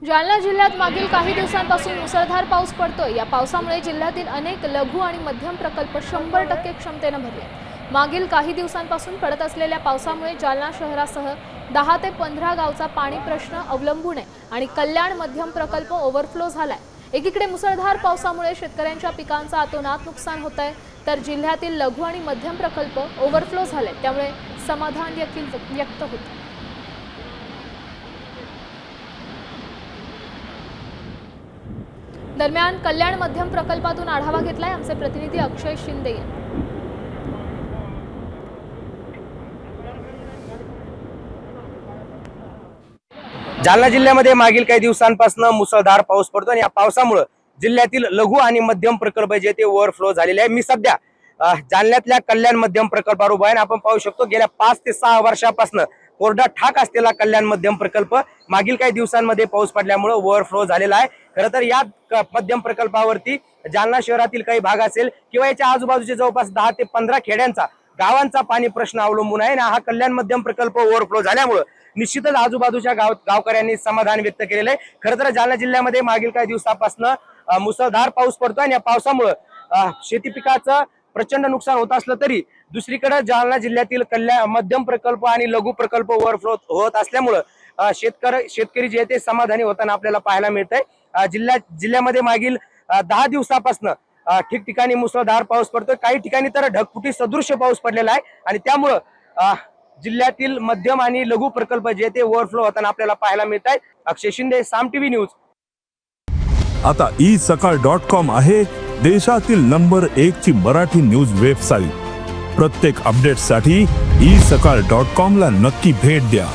जालना जिल्ह्यात मागील काही दिवसांपासून मुसळधार पाऊस पडतोय। या पावसामुळे जिल्ह्यातील अनेक लघु आणि मध्यम प्रकल्प 100% क्षमतेने भरले। मागील काही दिवसांपासून पडत असलेल्या पावसामुळे जालना शहरासह 10 ते 15 गावचा पाणी प्रश्न अवलंबून आहे आणि कल्याण मध्यम प्रकल्प ओव्हरफ्लो झालाय। एकीकडे मुसळधार पावसामुळे शेतकऱ्यांच्या पिकांचं अतोनात नुकसान होत आहे, तर जिल्ह्यातील लघु आणि मध्यम प्रकल्प ओव्हरफ्लो झाले, त्यामुळे समाधान देखील व्यक्त होतं। दरम्यान कल्याण मध्यम प्रकल्पातून आढावा घेतलाय आमचे प्रतिनिधी अक्षय शिंदे यांनी। जालना जिल्ह्यामध्ये मागील काही दिवसांपासून मुसळधार पाऊस पडतो आणि या पावसामुळे जिल्ह्यातील लघु आणि मध्यम प्रकल्प जे ते ओव्हरफ्लो झालेले आहे। मी सध्या जालन्यातल्या कल्याण मध्यम प्रकल्पावर उभा आहे। आपण पाहू शकतो गेल्या 5 ते 6 वर्षापासून कोरडा ठाक असलेला कल्याण मध्यम प्रकल्प मागील काही दिवसांमध्ये पाऊस पडल्यामुळे ओव्हरफ्लो झालेला आहे। खरं तर या मध्यम प्रकल्पावरती जालना शहरातील काही भाग असेल किंवा याच्या आजूबाजूचे जवळपास 10 ते 15 खेड्यांचा गावांचा पाणी प्रश्न अवलंबून आहे। हा कल्याण मध्यम प्रकल्प ओव्हरफ्लो झाल्यामुळे निश्चितच आजूबाजूच्या गावकऱ्यांनी समाधान व्यक्त केलेलं आहे। खरं तर जालना जिल्ह्यामध्ये मागील काही दिवसापासून मुसळधार पाऊस पडतोय आणि या पावसामुळे शेती पिकाचं प्रचंड नुकसान होत असलं तरी दुसरीकडे जालना जिल्ह्यातील कल्याण मध्यम प्रकल्प आणि लघु प्रकल्प ओव्हरफ्लो होत असल्यामुळे शेतकरी जे ते समाधानी होताना आपल्याला पाहायला मिळतंय। जिल्ह्यामध्ये मागील 10 दिवसापासून ठिकठिकाणी मुसळधार पाऊस पडतोय, काही ठिकाणी तर ढगफुटी सदृश्य पाऊस पडलेला आहे आणि त्यामुळं जिल्ह्यातील मध्यम आणि लघु प्रकल्प जे ते ओव्हरफ्लो होताना आपल्याला पाहायला मिळत आहे। अक्षय शिंदे, साम टीव्ही न्यूज। आता isakal.com आहे देशातील नंबर 1 ची मराठी न्यूज वेबसाईट। प्रत्येक अपडेटसाठी isakal.com ला नक्की भेट द्या।